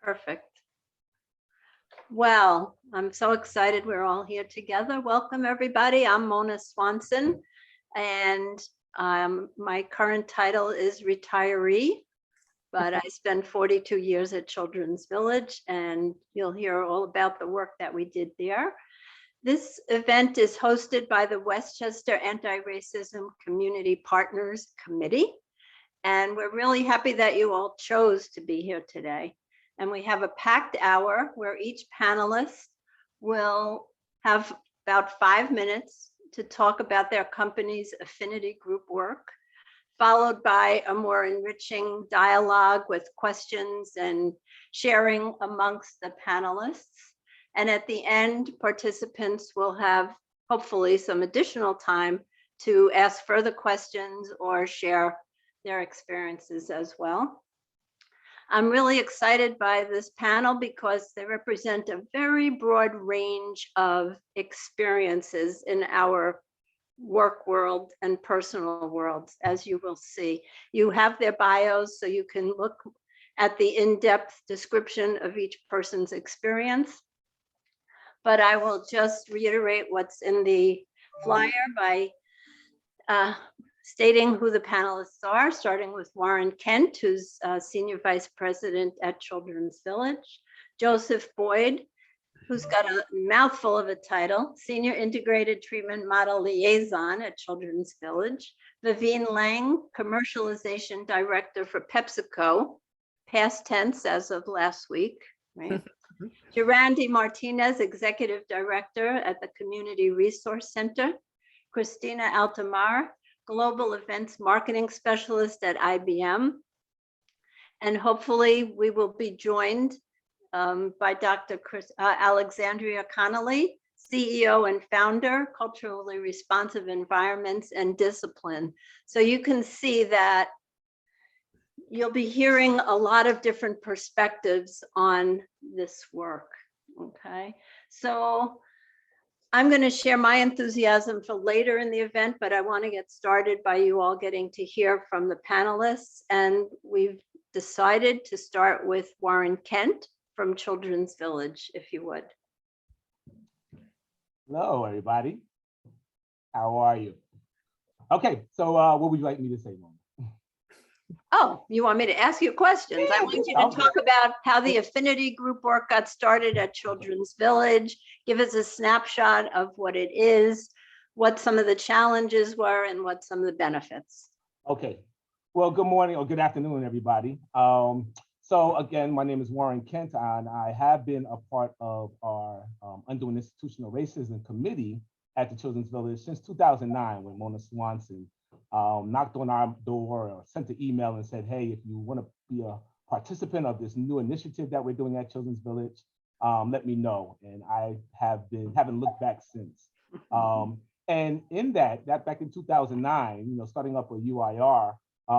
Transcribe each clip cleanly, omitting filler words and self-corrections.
Perfect. Well, I'm so excited we're all here together. Welcome, everybody. I'm Mona Swanson, and my current title is retiree, but I spent 42 years at Children's Village, and you'll hear all about the work that we did there. This event is hosted by the Westchester Anti-Racism Community Partners Committee, and we're really happy that you all chose to be here today. And we have a packed hour where each panelist will have about 5 minutes to talk about their company's affinity group work, followed by a more enriching dialogue with questions and sharing amongst the panelists. And at the end, participants will have hopefully some additional time to ask further questions or share their experiences as well. I'm really excited by this panel because they represent a very broad range of experiences in our work world and personal worlds, as you will see. You have their bios, so you can look at the in-depth description of each person's experience. But I will just reiterate what's in the flyer by stating who the panelists are, starting with Warren Kent, who's Senior Vice President at Children's Village, Joseph Boyd, who's got a mouthful of a title, Senior Integrated Treatment Model Liaison at Children's Village, Vivine Lang, Commercialization Director for PepsiCo, past tense as of last week, right? Durandi Martinez, Executive Director at the Community Resource Center, Christina Altamar, Global Events Marketing Specialist at IBM. And hopefully we will be joined by Dr. Alexandria Connolly, CEO and founder, Culturally Responsive Environments and Discipline. So you can see that you'll be hearing a lot of different perspectives on this work, okay? So I'm going to share my enthusiasm for later in the event, but I want to get started by you all getting to hear from the panelists. And we've decided to start with Warren Kent from Children's Village, if you would. Hello, everybody. How are you? Okay, so what would you like me to say, Mona? Oh, you want me to ask you questions? Yeah, I want you to talk about how the affinity group work got started at Children's Village. Give us a snapshot of what it is, what some of the challenges were, and what some of the benefits. Okay. Well, good morning or good afternoon, everybody. So again, my name is Warren Kent, and I have been a part of our Undoing Institutional Racism Committee at the Children's Village since 2009, when Mona Swanson knocked on our door or sent an email and said, hey, if you want to be a participant of this new initiative that we're doing at Children's Village, let me know. And I haven't looked back since. And in that back in 2009, starting up with UIR,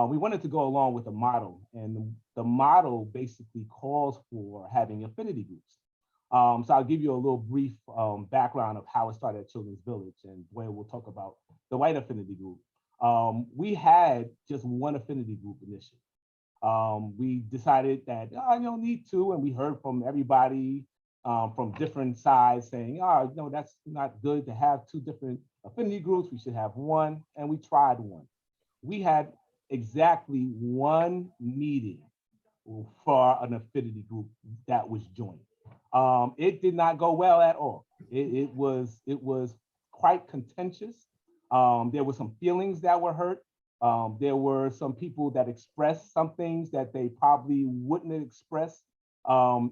we wanted to go along with a model, and the model basically calls for having affinity groups. So I'll give you a little brief background of how it started at Children's Village, and where we'll talk about the white affinity group. We had just one affinity group initially. We decided that you don't need two, and we heard from everybody from different sides saying, that's not good to have two different affinity groups. We should have one, and we tried one. We had exactly one meeting for an affinity group that was joined. It did not go well at all. It was quite contentious. There were some feelings that were hurt. There were some people that expressed some things that they probably wouldn't have expressed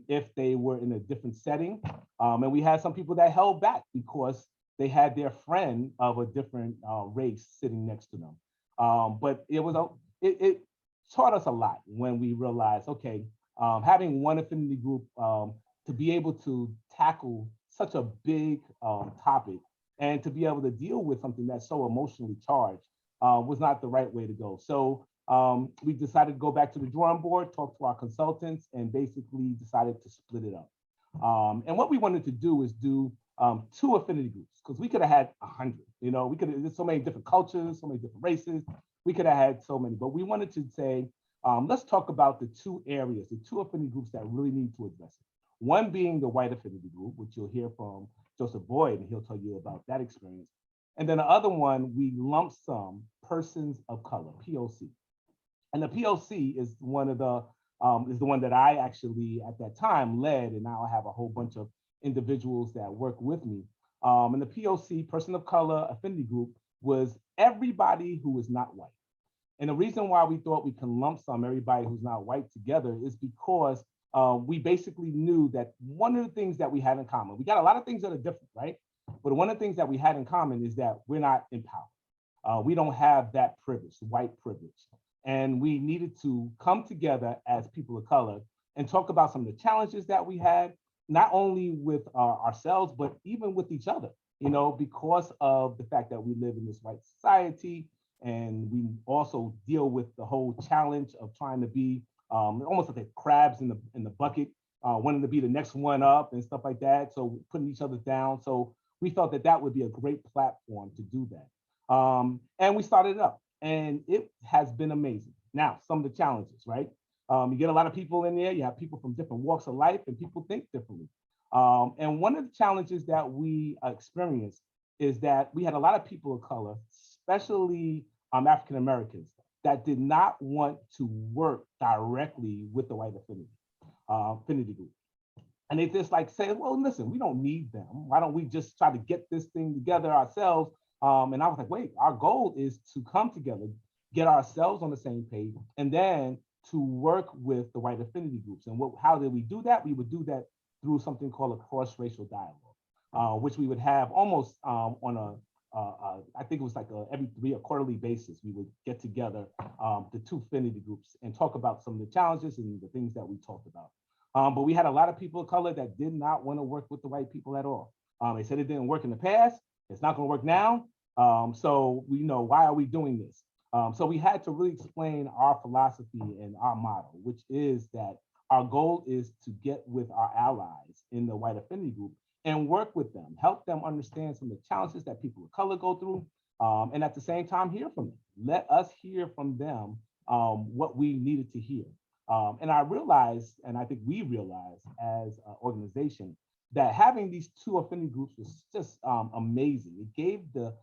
if they were in a different setting. And we had some people that held back because they had their friend of a different race sitting next to them. But it taught us a lot when we realized, okay, having one affinity group to be able to tackle such a big topic and to be able to deal with something that's so emotionally charged was not the right way to go. So we decided to go back to the drawing board, talk to our consultants, and basically decided to split it up. And what we wanted to do is do 2 affinity groups, because we could have had 100. There's so many different cultures, so many different races. We could have had so many, but we wanted to say, let's talk about the two areas, the two affinity groups that really need to address it. One being the white affinity group, which you'll hear from Joseph Boyd, and he'll tell you about that experience. And then the other one, we lump sum persons of color, POC. And the POC is one of the is the one that I actually at that time led, and now I have a whole bunch of individuals that work with me. And the POC, person of color affinity group, was everybody who is not white. And the reason why we thought we can lump sum everybody who's not white together is because we basically knew that one of the things that we had in common, we got a lot of things that are different, right? But one of the things that we had in common is that we're not empowered. We don't have that privilege, white privilege. And we needed to come together as people of color and talk about some of the challenges that we had, not only with ourselves, but even with each other, you know, because of the fact that we live in this white society. And we also deal with the whole challenge of trying to be almost like the crabs in the bucket, wanting to be the next one up and stuff like that. So putting each other down. So we felt that that would be a great platform to do that. And we started it up. And it has been amazing. Now, some of the challenges, right? You get a lot of people in there. You have people from different walks of life, and people think differently. And one of the challenges that we experienced is that we had a lot of people of color, especially African Americans, that did not want to work directly with the white affinity group. And they just like say, well, listen, we don't need them. Why don't we just try to get this thing together ourselves? And I was like, wait, our goal is to come together, get ourselves on the same page, and then to work with the white affinity groups. And how did we do that? We would do that through something called a cross-racial dialogue, which we would have almost on I think it was like every quarterly basis, we would get together the two affinity groups and talk about some of the challenges and the things that we talked about. But we had a lot of people of color that did not want to work with the white people at all. They said it didn't work in the past. It's not going to work now. So we know, why are we doing this? So we had to really explain our philosophy and our model, which is that our goal is to get with our allies in the white affinity group and work with them, help them understand some of the challenges that people of color go through, and at the same time, hear from them. Let us hear from them what we needed to hear. And I realized, and I think we realized as an organization, that having these two affinity groups was just amazing. It gave the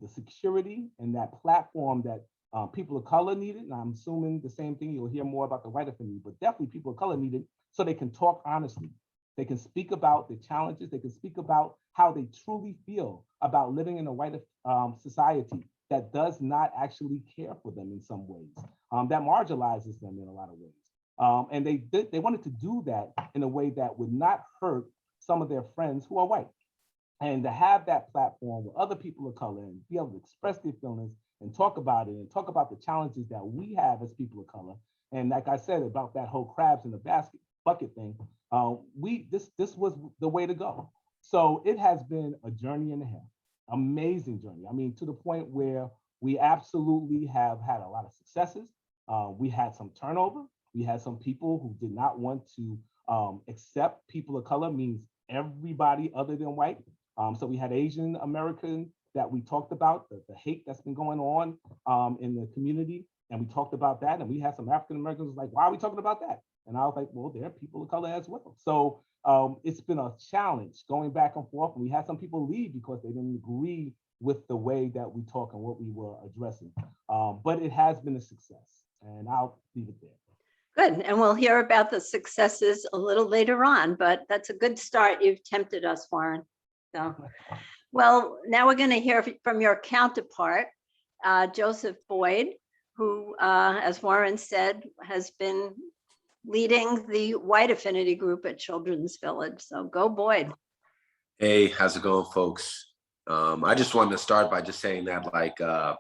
security and that platform that people of color needed. And I'm assuming the same thing, you'll hear more about the white affinity, but definitely people of color needed, so they can talk honestly. They can speak about the challenges. They can speak about how they truly feel about living in a white society that does not actually care for them in some ways, that marginalizes them in a lot of ways. And they wanted to do that in a way that would not hurt some of their friends who are white. And to have that platform with other people of color and be able to express their feelings and talk about it and talk about the challenges that we have as people of color. And like I said, about that whole crabs in the bucket thing, this was the way to go. So it has been a journey and a half, amazing journey. I mean, to the point where we absolutely have had a lot of successes. We had some turnover. We had some people who did not want to accept people of color, means everybody other than white. So we had Asian American that we talked about, the hate that's been going on in the community. And we talked about that. And we had some African Americans like, why are we talking about that? And I was like, well, they're people of color as well. So it's been a challenge going back and forth. And we had some people leave because they didn't agree with the way that we talk and what we were addressing. But it has been a success. And I'll leave it there. Good. And we'll hear about the successes a little later on, but that's a good start. You've tempted us, Warren. So, well, now we're going to hear from your counterpart, Joseph Boyd, who, as Warren said, has been leading the white affinity group at Children's Village. So go Boyd. Hey, how's it going, folks? I just wanted to start by just saying that, like I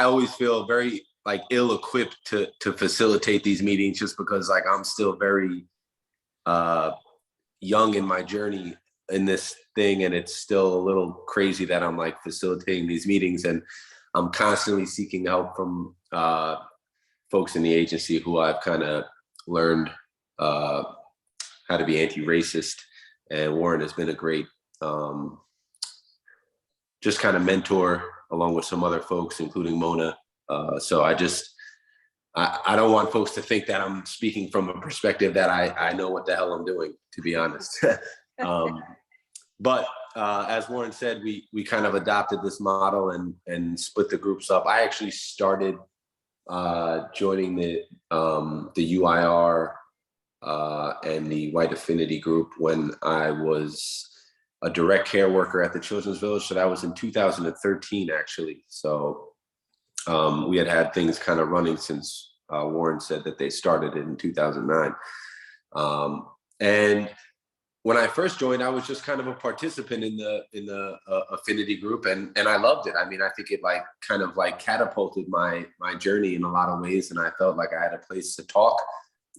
always feel very ill-equipped to facilitate these meetings, just because I'm still very young in my journey in this thing, and it's still a little crazy that I'm facilitating these meetings, and I'm constantly seeking help from folks in the agency who I've kind of learned how to be anti-racist, and Warren has been a great just kind of mentor, along with some other folks, including Mona, So I don't want folks to think that I'm speaking from a perspective that I know what the hell I'm doing, to be honest. But as Warren said, we kind of adopted this model and split the groups up. I actually started joining the UIR and the White Affinity group when I was a direct care worker at the Children's Village. So that was in 2013, actually. So we had things kind of running since Warren said that they started in 2009. And when I first joined, I was just kind of a participant in the affinity group, and I loved it. I mean, I think it kind of catapulted my journey in a lot of ways, and I felt like I had a place to talk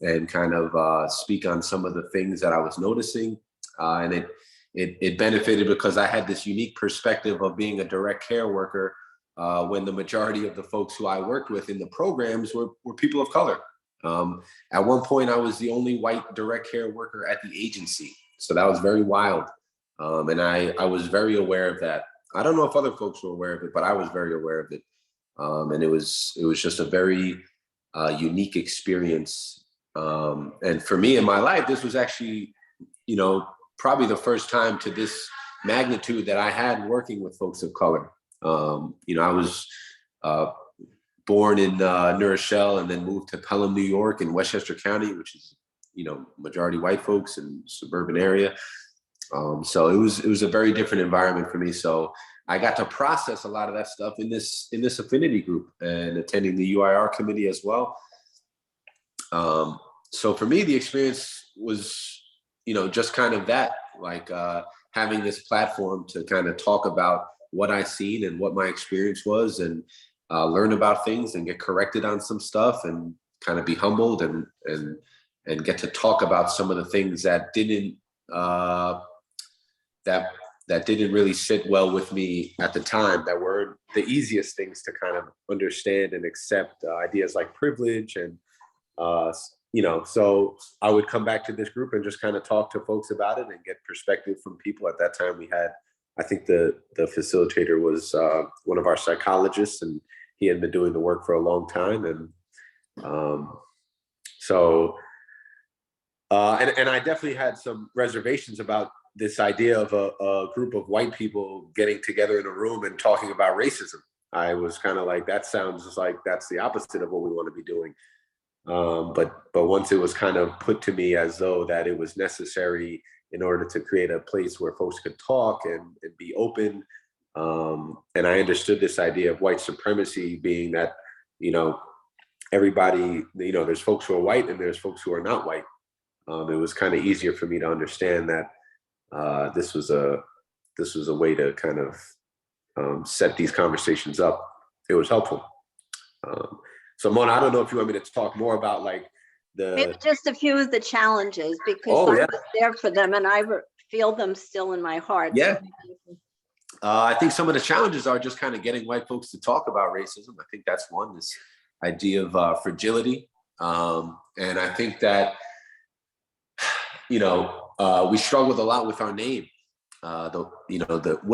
and kind of speak on some of the things that I was noticing, and it benefited because I had this unique perspective of being a direct care worker when the majority of the folks who I worked with in the programs were people of color. At one point, I was the only white direct care worker at the agency. So that was very wild. And I was very aware of that. I don't know if other folks were aware of it, but I was very aware of it. And it was just a very unique experience. And for me in my life, this was actually, probably the first time to this magnitude that I had working with folks of color. I was born in New Rochelle and then moved to Pelham, New York in Westchester County, which is, majority white folks in suburban area. So it was a very different environment for me. So I got to process a lot of that stuff in this affinity group and attending the UIR committee as well. So for me, the experience was, just kind of that, having this platform to kind of talk about what I seen and what my experience was, and learn about things and get corrected on some stuff and kind of be humbled and get to talk about some of the things that didn't that didn't really sit well with me at the time, that weren't the easiest things to kind of understand and accept, ideas like privilege and so I would come back to this group and just kind of talk to folks about it and get perspective from people. At that time we had, I think the facilitator was one of our psychologists, and he had been doing the work for a long time. And and I definitely had some reservations about this idea of a group of white people getting together in a room and talking about racism. I was kind of like, that sounds just like that's the opposite of what we want to be doing. But once it was kind of put to me as though that it was necessary in order to create a place where folks could talk and be open. And I understood this idea of white supremacy being that, everybody, there's folks who are white and there's folks who are not white. It was kind of easier for me to understand that this was a way to kind of set these conversations up. It was helpful. So Mona, I don't know if you want me to talk more about maybe just a few of the challenges, because I was there for them and I feel them still in my heart. Yeah. I think some of the challenges are just kind of getting white folks to talk about racism. I think that's one, this idea of fragility. And I think that, we struggled a lot with our name. What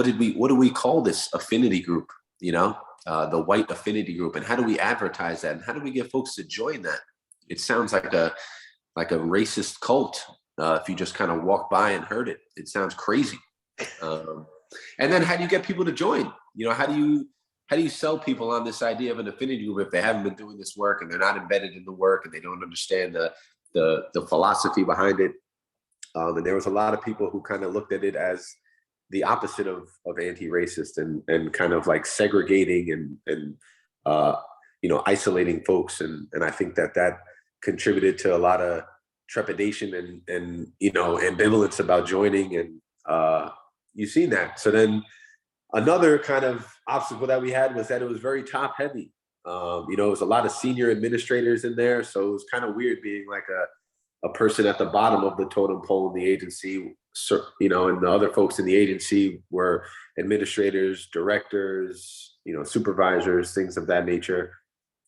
do we call this affinity group? The White Affinity group, and how do we advertise that, and how do we get folks to join that? It sounds like a racist cult. If you just kind of walk by and heard it, it sounds crazy. And then how do you get people to join? How do you sell people on this idea of an affinity group if they haven't been doing this work and they're not embedded in the work and they don't understand the philosophy behind it? And there was a lot of people who kind of looked at it as the opposite of anti-racist and kind of segregating and isolating folks. And I think that contributed to a lot of trepidation and ambivalence about joining. And you've seen that. So then another kind of obstacle that we had was that it was very top heavy. It was a lot of senior administrators in there. So it was kind of weird being like a person at the bottom of the totem pole in the agency, and the other folks in the agency were administrators, directors, supervisors, things of that nature.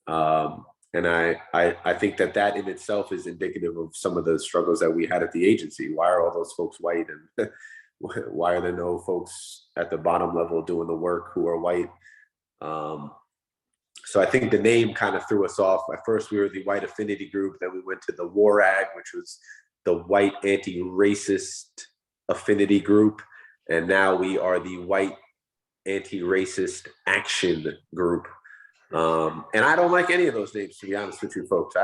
And I think that in itself is indicative of some of the struggles that we had at the agency. Why are all those folks white? And why are there no folks at the bottom level doing the work who are white? so I think the name kind of threw us off. At first, we were the White Affinity Group. Then we went to the WARAG, which was the White Anti-Racist Affinity Group. And now we are the White Anti-Racist Action Group. And I don't like any of those names, to be honest with you folks.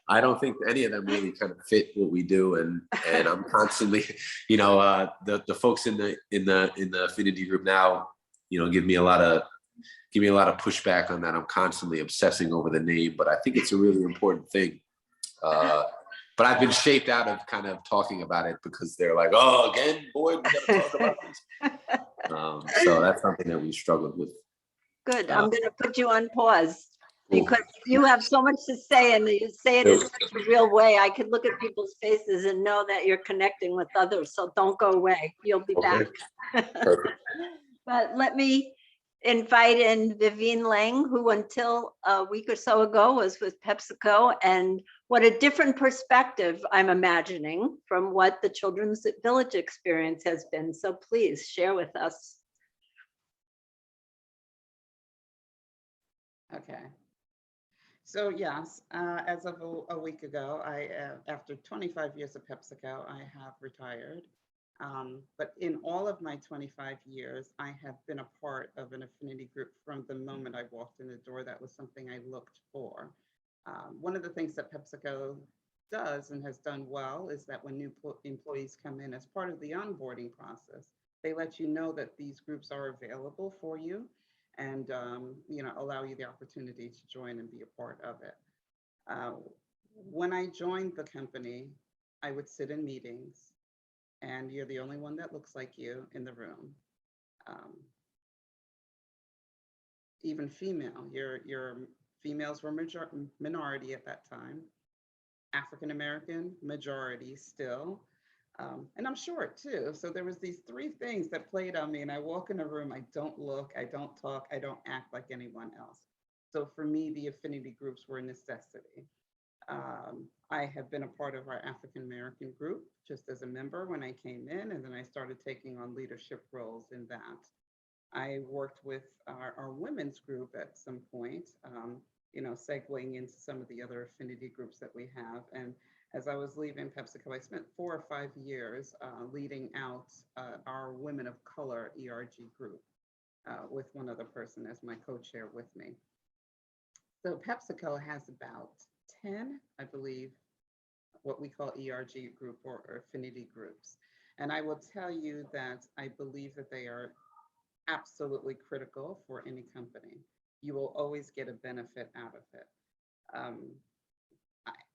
I don't think any of them really kind of fit what we do. And I'm constantly, the folks in the Affinity Group now, give me a lot of pushback on that. I'm constantly obsessing over the name, but I think it's a really important thing. But I've been shaped out of kind of talking about it because they're like, oh, again, boy, we got to talk about this. So that's something that we struggled with. Good. I'm going to put you on pause because you have so much to say and you say it in such a real way. I could look at people's faces and know that you're connecting with others. So don't go away. You'll be back. Perfect. But let me invite in Vivian Lang, who until a week or so ago was with PepsiCo, and what a different perspective I'm imagining from what the Children's Village experience has been. So please share with us. Okay. So yes, as of a week ago, after 25 years of PepsiCo, I have retired. But in all of my 25 years, I have been a part of an affinity group from the moment I walked in the door. That was something I looked for. One of the things that PepsiCo does and has done well is that when new employees come in as part of the onboarding process, they let you know that these groups are available for you and allow you the opportunity to join and be a part of it. When I joined the company, I would sit in meetings and you're the only one that looks like you in the room. Even female, your females were minority at that time. African American, majority still. And I'm short too. So there was these three things that played on me, and I walk in a room, I don't look, I don't talk, I don't act like anyone else. So for me, the affinity groups were a necessity. I have been a part of our African American group just as a member when I came in, and then I started taking on leadership roles in that. I worked with our women's group at some point, segueing into some of the other affinity groups that we have. And as I was leaving PepsiCo, I spent 4 or 5 years leading out our Women of Color ERG group with one other person as my co-chair with me. So PepsiCo has about 10, I believe, what we call ERG group or affinity groups. And I will tell you that I believe that they are absolutely critical for any company. You will always get a benefit out of it.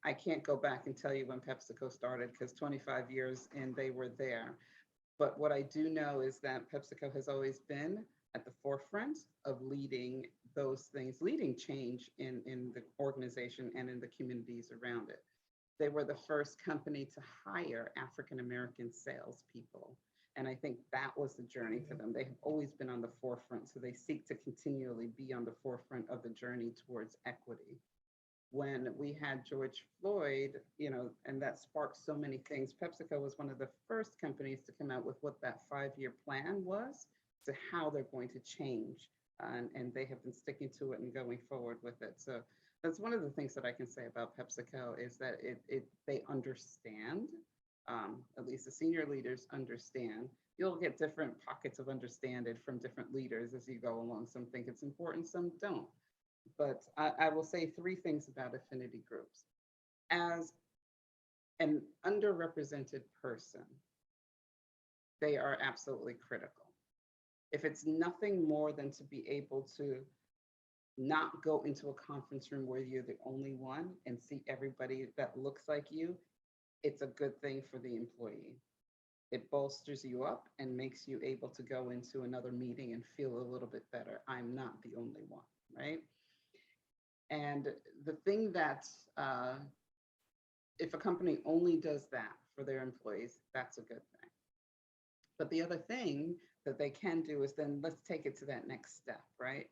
I can't go back and tell you when PepsiCo started because 25 years and they were there. But what I do know is that PepsiCo has always been at the forefront of leading those things, leading change in the organization and in the communities around it. They were the first company to hire African-American salespeople. And I think that was the journey for them. They have always been on the forefront. So they seek to continually be on the forefront of the journey towards equity. When we had George Floyd, and that sparked so many things, PepsiCo was one of the first companies to come out with what that 5-year plan was to how they're going to change. And they have been sticking to it and going forward with it. So that's one of the things that I can say about PepsiCo is that they understand, at least the senior leaders understand. You'll get different pockets of understanding from different leaders as you go along. Some think it's important, some don't. But I will say 3 things about affinity groups. As an underrepresented person, they are absolutely critical. If it's nothing more than to be able to not go into a conference room where you're the only one and see everybody that looks like you, it's a good thing for the employee. It bolsters you up and makes you able to go into another meeting and feel a little bit better. I'm not the only one, right? And the thing that, if a company only does that for their employees, that's a good thing. But the other thing that they can do is then let's take it to that next step, right?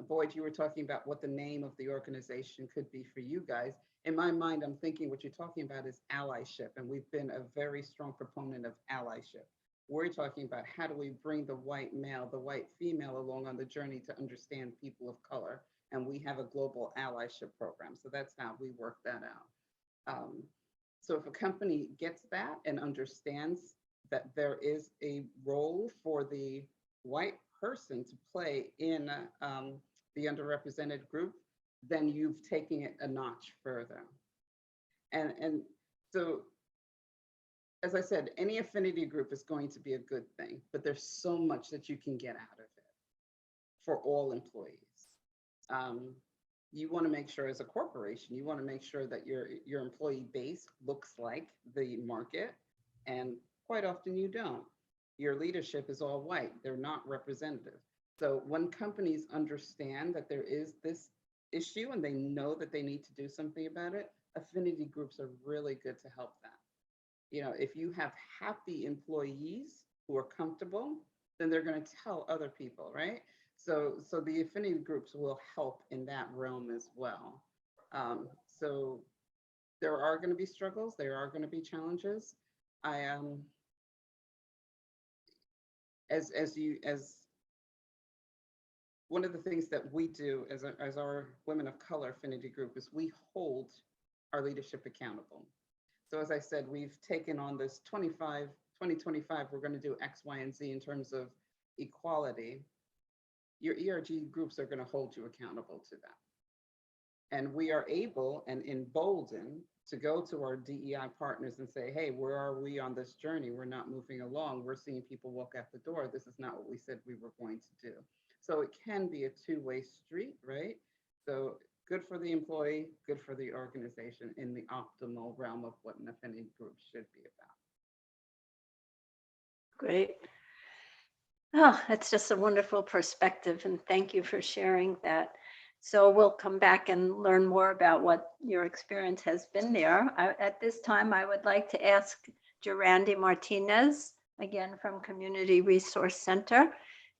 Boyd, you were talking about what the name of the organization could be for you guys. In my mind, I'm thinking what you're talking about is allyship, and we've been a very strong proponent of allyship. We're talking about how do we bring the white male, the white female along on the journey to understand people of color and we have a global allyship program. So that's how we work that out. So if a company gets that and understands that there is a role for the white person to play in the underrepresented group, then you've taken it a notch further. And so, as I said, any affinity group is going to be a good thing, but there's so much that you can get out of it for all employees. You want to make sure as a corporation, you want to make sure that your employee base looks like the market, and quite often you don't. Your leadership is all white, they're not representative. So when companies understand that there is this issue and they know that they need to do something about it, affinity groups are really good to help that. You know, if you have happy employees who are comfortable, then they're going to tell other people, right? So the affinity groups will help in that realm as well. So there are going to be struggles, there are going to be challenges. As one of the things that we do as our Women of Color affinity group is we hold our leadership accountable. So as I said, we've taken on this 2025, we're going to do X, Y, and Z in terms of equality. Your ERG groups are going to hold you accountable to that. And we are able and emboldened to go to our DEI partners and say, hey, where are we on this journey? We're not moving along. We're seeing people walk out the door. This is not what we said we were going to do. So it can be a two-way street, right? So good for the employee, good for the organization in the optimal realm of what an affinity group should be about. Great. Oh, that's just a wonderful perspective, and thank you for sharing that. So we'll come back and learn more about what your experience has been there. At this time, I would like to ask Durandi Martinez, again from Community Resource Center,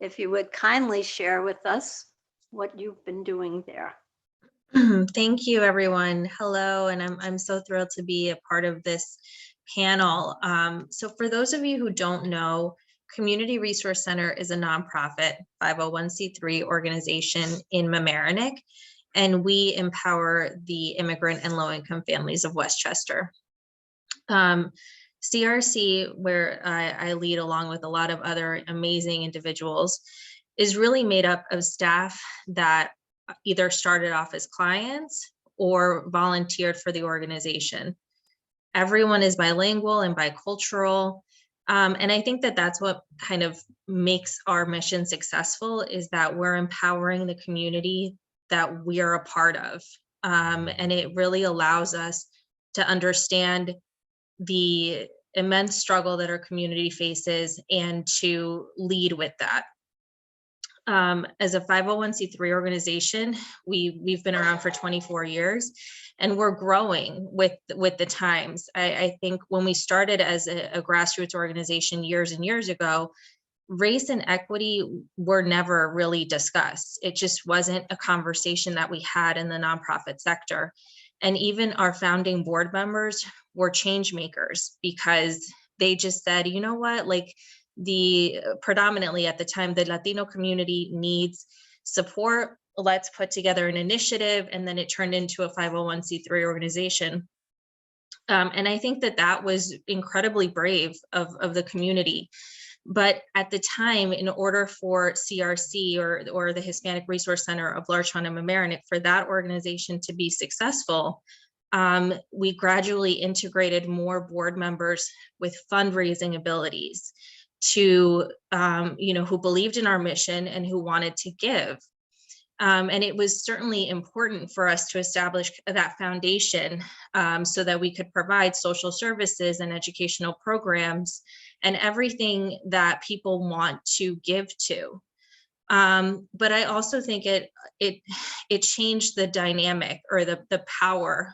if you would kindly share with us what you've been doing there. Thank you, everyone. Hello, and I'm so thrilled to be a part of this panel. So for those of you who don't know, Community Resource Center is a nonprofit 501c3 organization in Mamaroneck, and we empower the immigrant and low-income families of Westchester. CRC, where I lead along with a lot of other amazing individuals, is really made up of staff that either started off as clients or volunteered for the organization. Everyone is bilingual and bicultural. And I think that that's what kind of makes our mission successful, is that we're empowering the community that we are a part of. And it really allows us to understand the immense struggle that our community faces and to lead with that. As a 501c3 organization, we've been around for 24 years, and we're growing with the times. I think when we started as a grassroots organization years and years ago, race and equity were never really discussed. It just wasn't a conversation that we had in the nonprofit sector. And even our founding board members were change makers, because they just said, you know what, like, predominantly at the time, the Latino community needs support. Let's put together an initiative. And then it turned into a 501c3 organization. And I think that that was incredibly brave of the community. But at the time, in order for CRC or the Hispanic Resource Center of Larchmont and Mamaroneck, for that organization to be successful, we gradually integrated more board members with fundraising abilities, to who believed in our mission and who wanted to give. And it was certainly important for us to establish that foundation so that we could provide social services and educational programs and everything that people want to give to. But I also think it changed the dynamic or the power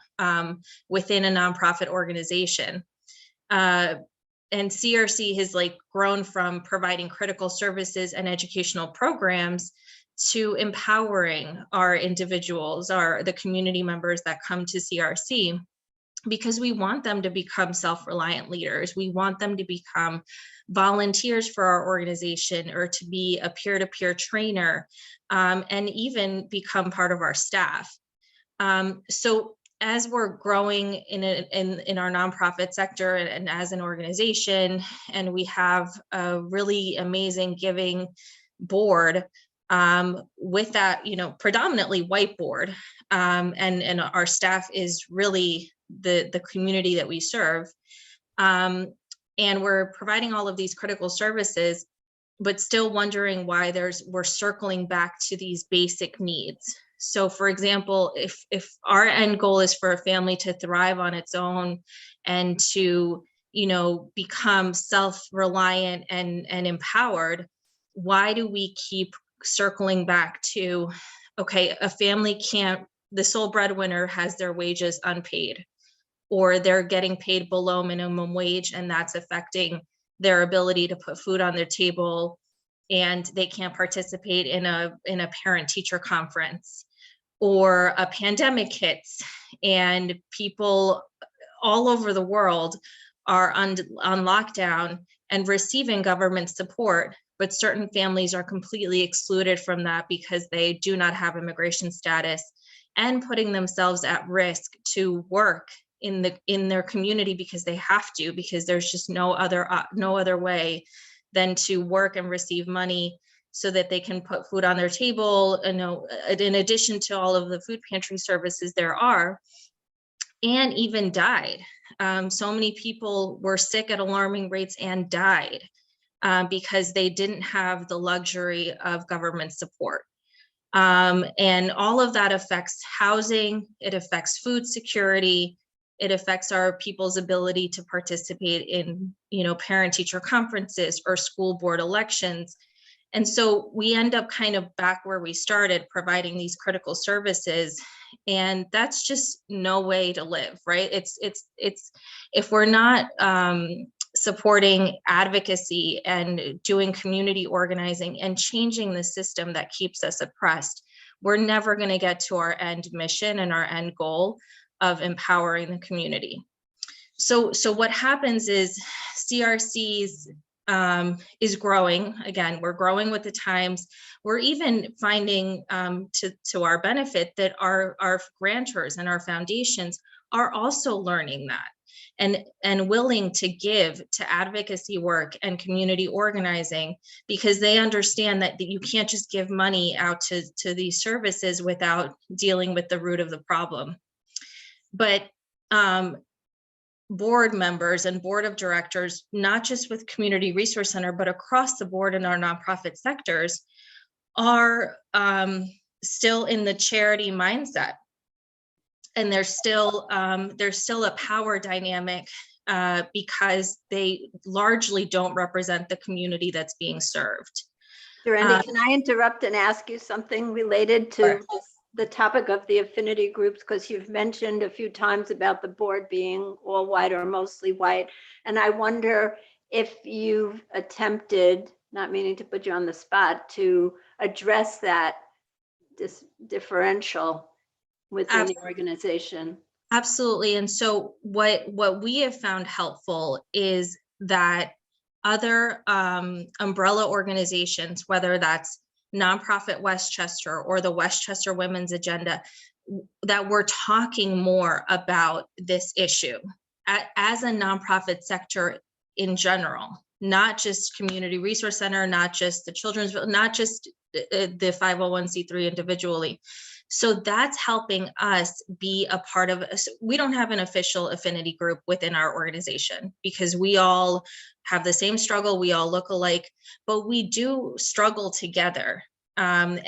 within a nonprofit organization. And CRC has grown from providing critical services and educational programs to empowering our individuals, the community members that come to CRC. because we want them to become self-reliant leaders. We want them to become volunteers for our organization, or to be a peer-to-peer trainer, and even become part of our staff. So as we're growing in our nonprofit sector and as an organization, and we have a really amazing giving board, with that, predominantly white board, and our staff is really the community that we serve. And we're providing all of these critical services, but still wondering why we're circling back to these basic needs. So for example, if our end goal is for a family to thrive on its own and to, become self-reliant and empowered, why do we keep circling back to, okay, a family the sole breadwinner has their wages unpaid, or they're getting paid below minimum wage, and that's affecting their ability to put food on their table, and they can't participate in a parent-teacher conference, or a pandemic hits and people all over the world are on lockdown and receiving government support, but certain families are completely excluded from that because they do not have immigration status, and putting themselves at risk to work in their community because they have to, because there's just no other way than to work and receive money so that they can put food on their table, in addition to all of the food pantry services there are, and even died. So many people were sick at alarming rates and died because they didn't have the luxury of government support. And all of that affects housing, it affects food security, it affects our people's ability to participate in, parent-teacher conferences or school board elections. And so we end up kind of back where we started, providing these critical services, and that's just no way to live, right? It's if we're not supporting advocacy and doing community organizing and changing the system that keeps us oppressed, we're never going to get to our end mission and our end goal of empowering the community. So what happens is CRC's is growing. Again, we're growing with the times. We're even finding to our benefit that our grantors and our foundations are also learning that and willing to give to advocacy work and community organizing, because they understand that you can't just give money out to these services without dealing with the root of the problem. But board members and board of directors, not just with Community Resource Center, but across the board in our nonprofit sectors, are still in the charity mindset. And there's still a power dynamic because they largely don't represent the community that's being served. Randy, can I interrupt and ask you something related to the topic of the affinity groups? Because you've mentioned a few times about the board being all white or mostly white. And I wonder if you've attempted, not meaning to put you on the spot, to address that differential within the organization. Absolutely. And so what we have found helpful is that other umbrella organizations, whether that's Nonprofit Westchester or the Westchester Women's Agenda, that we're talking more about this issue as a nonprofit sector in general, not just Community Resource Center, not just the Children's, not just the 501c3 individually. So that's helping us be a part of, we don't have an official affinity group within our organization because we all have the same struggle, we all look alike, but we do struggle together. And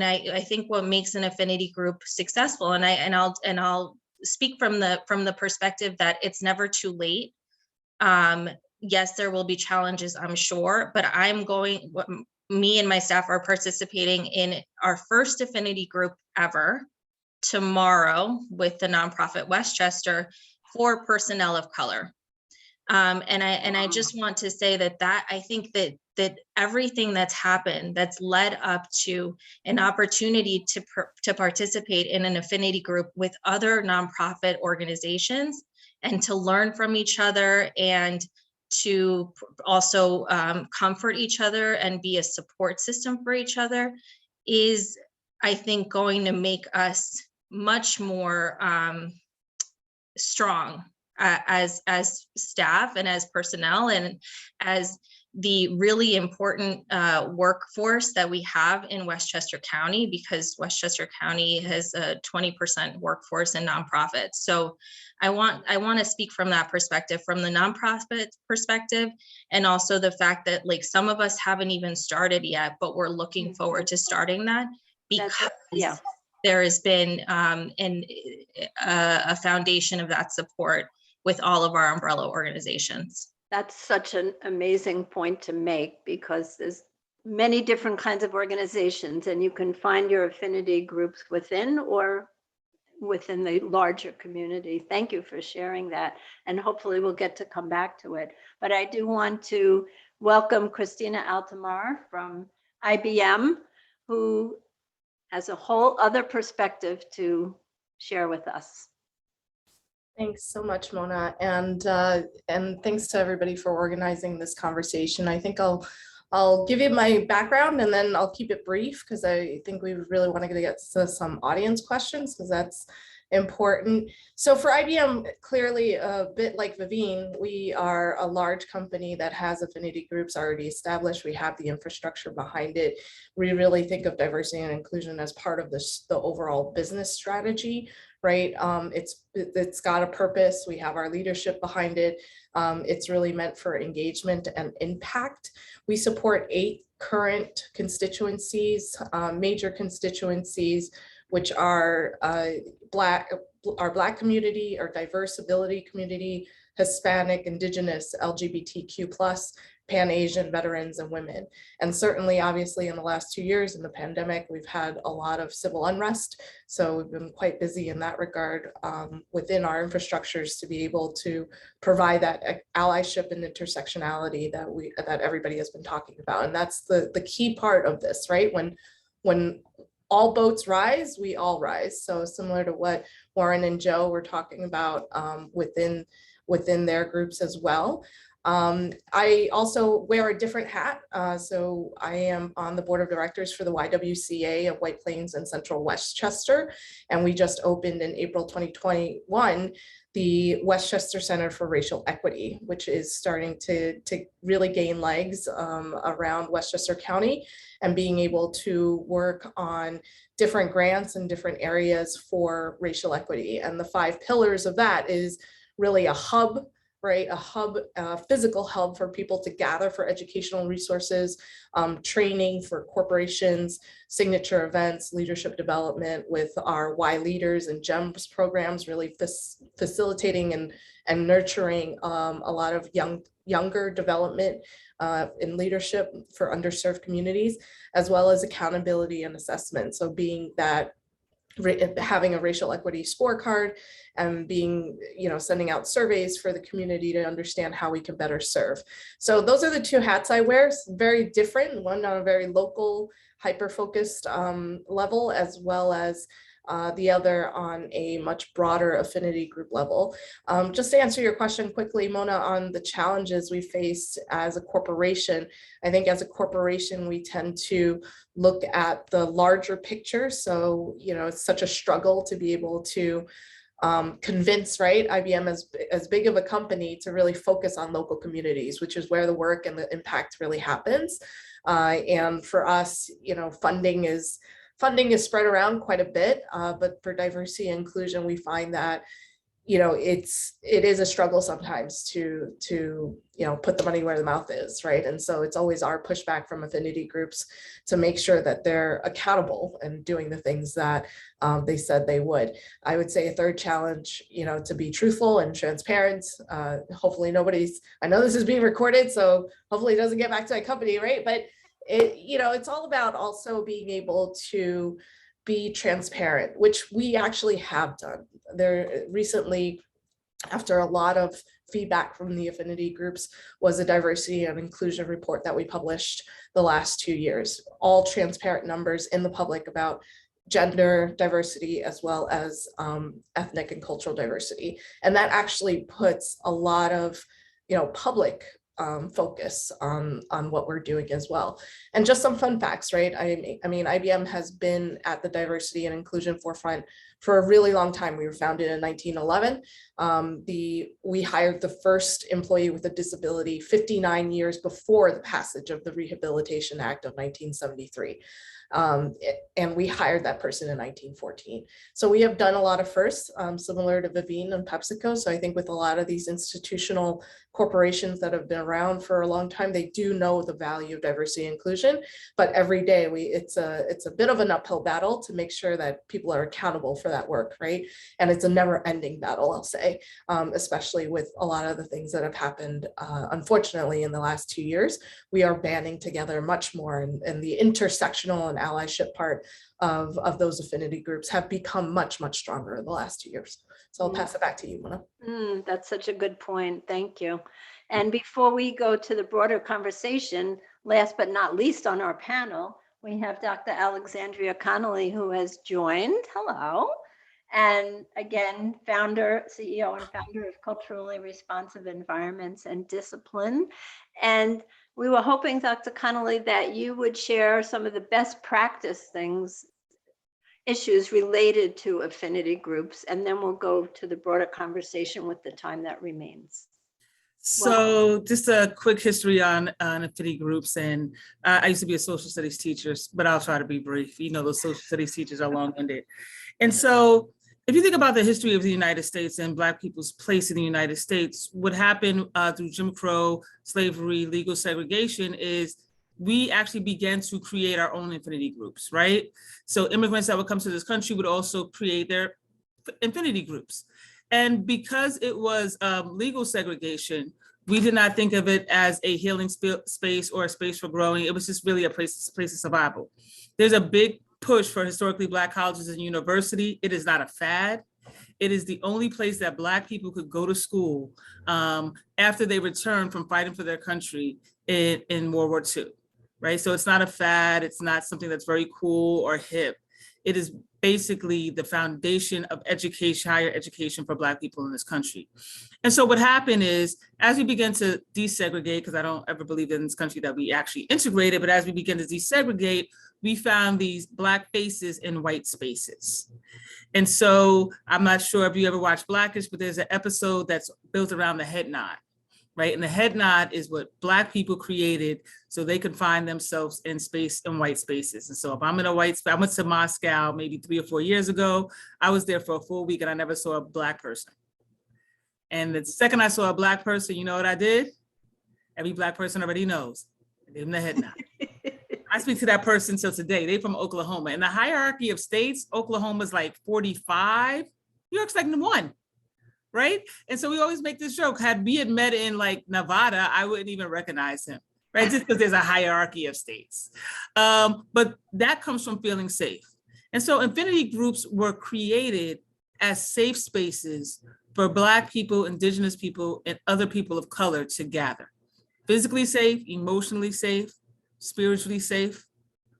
I think what makes an affinity group successful, and I'll speak from the perspective that it's never too late. Yes, there will be challenges, I'm sure, but me and my staff are participating in our first affinity group ever tomorrow with the nonprofit Westchester for personnel of color. And I just want to say that I think that everything that's happened, that's led up to an opportunity to participate in an affinity group with other nonprofit organizations and to learn from each other and to also comfort each other and be a support system for each other is, I think, going to make us much more strong as staff and as personnel and as the really important workforce that we have in Westchester County, because Westchester County has a 20% workforce in nonprofits. So I want to speak from that perspective, from the nonprofit perspective, and also the fact that like some of us haven't even started yet, but we're looking forward to starting that because yeah. there has been a foundation of that support with all of our umbrella organizations. That's such an amazing point to make, because there's many different kinds of organizations and you can find your affinity groups within or within the larger community. Thank you for sharing that. And hopefully we'll get to come back to it. But I do want to welcome Christina Altamar from IBM, who has a whole other perspective to share with us. Thanks so much, Mona, and thanks to everybody for organizing this conversation. I think I'll give you my background and then I'll keep it brief because I think we really want to get to some audience questions because that's important. So for IBM, clearly a bit like Vivine, we are a large company that has affinity groups already established. We have the infrastructure behind it. We really think of diversity and inclusion as part of the overall business strategy. Right, it's got a purpose. We have our leadership behind it. It's really meant for engagement and impact. We support 8 current constituencies, major constituencies, which are Black community, our diverse ability community, Hispanic, Indigenous, LGBTQ+, Pan-Asian, veterans, and women. And certainly, obviously, in the last 2 years in the pandemic, we've had a lot of civil unrest. So we've been quite busy in that regard within our infrastructures to be able to provide that allyship and intersectionality that everybody has been talking about. And that's the key part of this, right? When all boats rise, we all rise. So similar to what Warren and Joe were talking about within their groups as well. I also wear a different hat. So I am on the board of directors for the YWCA of White Plains and Central Westchester. And we just opened in April 2021, the Westchester Center for Racial Equity, which is starting to really gain legs around Westchester County and being able to work on different grants in different areas for racial equity. And the 5 pillars of that is really a hub, right? A physical hub for people to gather for educational resources, training for corporations, signature events, leadership development with our Y Leaders and GEMS programs, really facilitating and nurturing a lot of younger development in leadership for underserved communities, as well as accountability and assessment. So being that, having a racial equity scorecard and sending out surveys for the community to understand how we can better serve. So those are the 2 hats I wear. Very different, one on a very local, hyper-focused level, as well as the other on a much broader affinity group level. Just to answer your question quickly, Mona, on the challenges we face as a corporation, I think as a corporation, we tend to look at the larger picture. So, it's such a struggle to be able to convince, right, IBM as big of a company to really focus on local communities, which is where the work and the impact really happens. And for us, funding is spread around quite a bit, but for diversity and inclusion, we find that, it is a struggle sometimes to put the money where the mouth is, right? And so it's always our pushback from affinity groups to make sure that they're accountable and doing the things that they said they would. I would say a third challenge, to be truthful and transparent. Hopefully I know this is being recorded, so hopefully it doesn't get back to my company, right? But it's all about also being able to be transparent, which we actually have done. There recently, after a lot of feedback from the affinity groups was a diversity and inclusion report that we published the last 2 years, all transparent numbers in the public about gender diversity as well as ethnic and cultural diversity. And that actually puts a lot of, public focus on what we're doing as well. And just some fun facts, right? I mean, IBM has been at the diversity and inclusion forefront for a really long time. We were founded in 1911. We hired the first employee with a disability 59 years before the passage of the Rehabilitation Act of 1973. And we hired that person in 1914. So we have done a lot of firsts, similar to Vivine and PepsiCo. So I think with a lot of these institutional corporations that have been around for a long time, they do know the value of diversity and inclusion. But every day it's a bit of an uphill battle to make sure that people are accountable for that work, right? And it's a never-ending battle, I'll say, especially with a lot of the things that have happened, unfortunately, in the last 2 years. We are banding together much more, and the intersectional and allyship part of those affinity groups have become much, much stronger in the last 2 years. So I'll pass it back to you, Mona. That's such a good point. Thank you. And before we go to the broader conversation, last but not least on our panel, we have Dr. Alexandria Connolly, who has joined. Hello. And again, CEO and founder of Culturally Responsive Environments and Discipline. And we were hoping, Dr. Connolly, that you would share some of the best practice issues related to affinity groups, and then we'll go to the broader conversation with the time that remains. So just a quick history on affinity groups. And I used to be a social studies teacher, but I'll try to be brief. Those social studies teachers are long-winded. And so if you think about the history of the United States and Black people's place in the United States, what happened through Jim Crow, slavery, legal segregation is we actually began to create our own affinity groups, right? So immigrants that would come to this country would also create their affinity groups. And because it was legal segregation, we did not think of it as a healing space or a space for growing. It was just really a place of survival. There's a big push for historically Black colleges and university. It is not a fad. It is the only place that Black people could go to school after they returned from fighting for their country in World War II, right? So it's not a fad. It's not something that's very cool or hip. It is basically the foundation of education, higher education for Black people in this country. And so what happened is, as we began to desegregate, because I don't ever believe in this country that we actually integrated, but as we began to desegregate, we found these Black faces in white spaces. And so I'm not sure if you ever watched Blackish, but there's an episode that's built around the head nod, right? And the head nod is what Black people created so they could find themselves in white spaces. And so if I'm in a white space, I went to Moscow maybe 3 or 4 years ago. I was there for a full week and I never saw a Black person. And the second I saw a Black person, you know what I did? Every Black person already knows. I gave them the head nod. I speak to that person till today. They from Oklahoma. In the hierarchy of states, Oklahoma's like 45. New York's like 1. Right? And so we always make this joke. Had we had met in like Nevada, I wouldn't even recognize him, right? Just because there's a hierarchy of states. But that comes from feeling safe. And so affinity groups were created as safe spaces for Black people, Indigenous people, and other people of color to gather. Physically safe, emotionally safe, spiritually safe,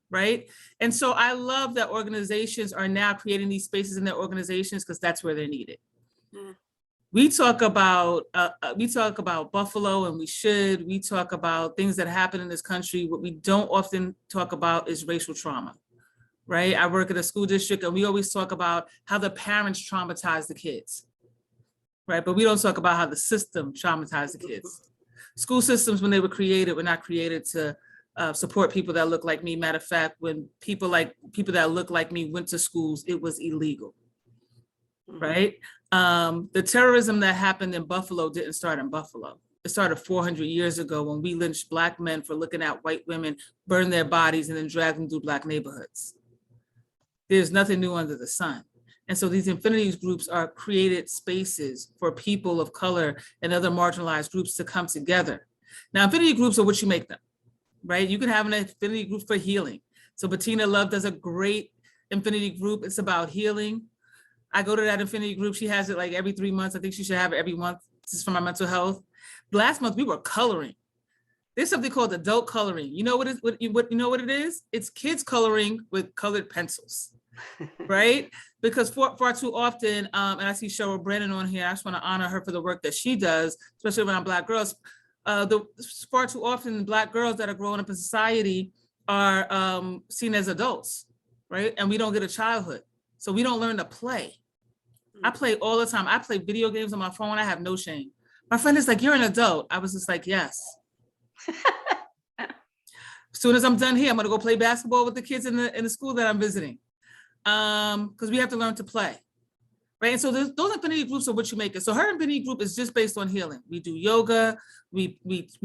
right? And so I love that organizations are now creating these spaces in their organizations because that's where they're needed. Mm. We talk about Buffalo, and we talk about things that happen in this country. What we don't often talk about is racial trauma, right? I work at a school district and we always talk about how the parents traumatize the kids, right? But we don't talk about how the system traumatized the kids. School systems, when they were created, were not created to support people that look like me. Matter of fact, when people that look like me went to schools, it was illegal, right? The terrorism that happened in Buffalo didn't start in Buffalo. It started 400 years ago when we lynched Black men for looking at white women burn their bodies and then drag them through Black neighborhoods. There's nothing new under the sun. And so these affinity groups are created spaces for people of color and other marginalized groups to come together. Now, affinity groups are what you make them, right? You can have an affinity group for healing. So Bettina Love does a great affinity group. It's about healing. I go to that affinity group. She has it like every 3 months. I think she should have it every month. This is for my mental health. Last month we were coloring. There's something called adult coloring. You know what you know what it is? It's kids coloring with colored pencils, right? Because far too often, and I see Cheryl Brandon on here, I just want to honor her for the work that she does, especially around Black girls. Far too often, Black girls that are growing up in society are seen as adults, right? And we don't get a childhood. So we don't learn to play. I play all the time. I play video games on my phone. I have no shame. My friend is like, you're an adult. I was just like, yes. As soon as I'm done here, I'm gonna go play basketball with the kids in the school that I'm visiting. Because we have to learn to play, right? And so those affinity groups are what you make it. So her affinity group is just based on healing. We do yoga, we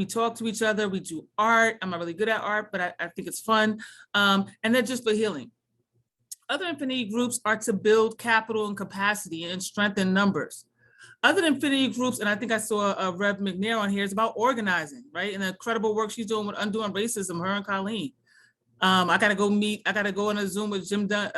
talk to each other, we do art. I'm not really good at art, but I think it's fun. And they're just for healing. Other affinity groups are to build capital and capacity and strengthen numbers. Other affinity groups, and I think I saw Rev McNair on here, is about organizing, right? And the incredible work she's doing with undoing racism, her and Colleen. I gotta go on a Zoom with Jim Dunn.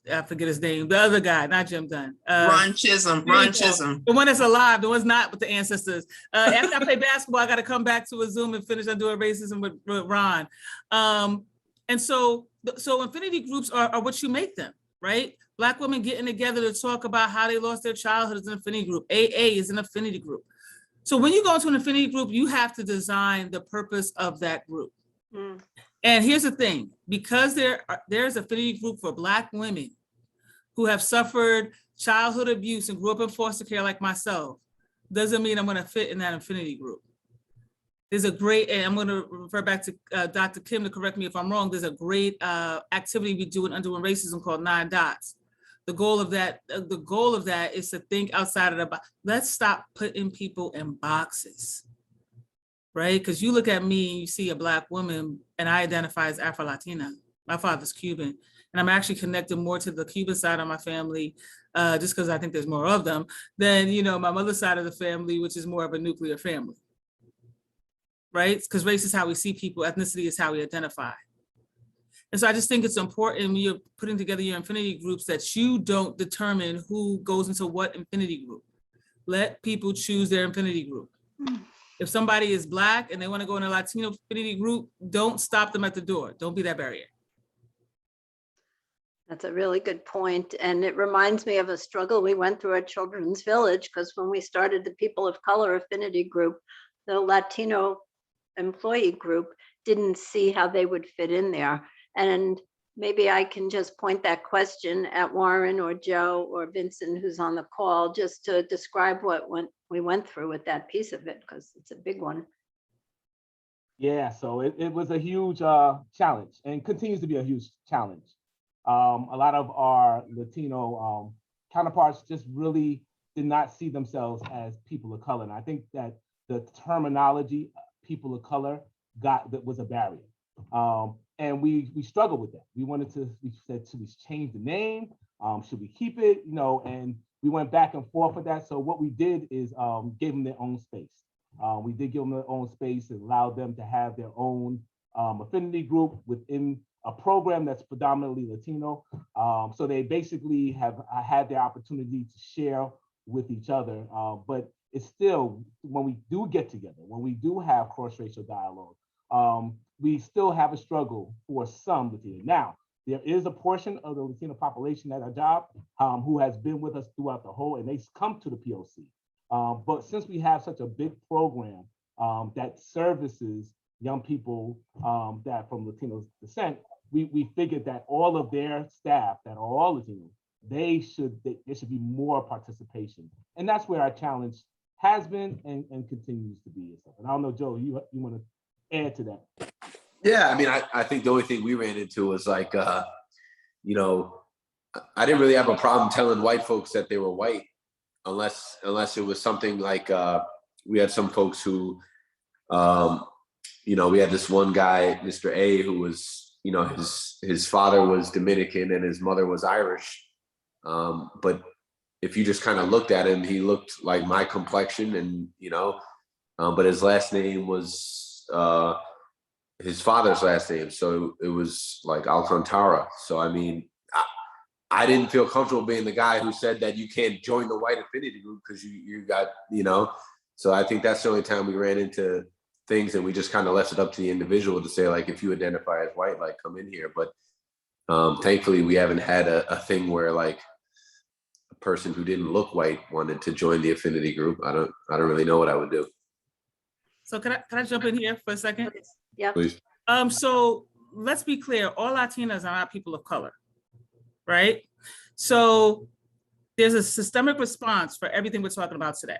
I forget his name, the other guy, not Jim Dunn. Ron Chisholm. The one that's alive, the one's not with the ancestors. After I play basketball, I gotta come back to a Zoom and finish undoing racism with Ron. And so affinity groups are what you make them, right? Black women getting together to talk about how they lost their childhood is an affinity group. AA is an affinity group. So when you go into an affinity group, you have to design the purpose of that group. Mm. And here's the thing, because there's affinity group for Black women who have suffered childhood abuse and grew up in foster care like myself, doesn't mean I'm gonna fit in that affinity group. There's a great, and I'm gonna refer back to Dr. Kim to correct me if I'm wrong, there's a great activity we do in Undoing Racism called 9 Dots. The goal of that is to think outside of the box. Let's stop putting people in boxes, right? Because you look at me and you see a Black woman and I identify as Afro-Latina. My father's Cuban, and I'm actually connected more to the Cuban side of my family, just because I think there's more of them, than my mother's side of the family, which is more of a nuclear family, right? Because race is how we see people, ethnicity is how we identify. And so I just think it's important when you're putting together your affinity groups that you don't determine who goes into what affinity group. Let people choose their affinity group. If somebody is Black and they want to go in a Latino affinity group, don't stop them at the door. Don't be that barrier. That's a really good point. And it reminds me of a struggle we went through at Children's Village, because when we started the People of Color affinity group, the Latino employee group didn't see how they would fit in there. And maybe I can just point that question at Warren or Joe or Vincent, who's on the call, just to describe what we went through with that piece of it, because it's a big one. Yeah, so it was a huge challenge and continues to be a huge challenge. A lot of our Latino counterparts just really did not see themselves as people of color. And I think that the terminology people of color that was a barrier. And we struggled with that. We said, should we change the name? Should we keep it? And we went back and forth with that. So what we did is gave them their own space. We did give them their own space and allowed them to have their own affinity group within a program that's predominantly Latino. So they basically have had their opportunity to share with each other. But it's still, when we do get together, when we do have cross-racial dialogue, we still have a struggle for some Latino. Now, there is a portion of the Latino population at our job who has been with us throughout the whole, and they come to the POC. But since we have such a big program that services young people that from Latino descent, we figured that all of their staff that are all Latino, there should be more participation. And that's where our challenge has been and continues to be. And I don't know, Joe, you want to add to that? Yeah, I mean, I think the only thing we ran into was like, I didn't really have a problem telling white folks that they were white, unless it was something like we had some folks who, we had this one guy, Mr. A, who was, his father was Dominican and his mother was Irish. But if you just kind of looked at him, he looked like my complexion, and but his last name was his father's last name, so it was like Alcantara. So I mean, I didn't feel comfortable being the guy who said that you can't join the white affinity group because you got, so I think that's the only time we ran into things, and we just kind of left it up to the individual to say, like, if you identify as white, like, come in here. But thankfully we haven't had a thing where like a person who didn't look white wanted to join the affinity group. I don't really know what I would do. So can I jump in here for a second? Yeah. Please. So let's be clear, all Latinas are not people of color, right? So there's a systemic response for everything we're talking about today.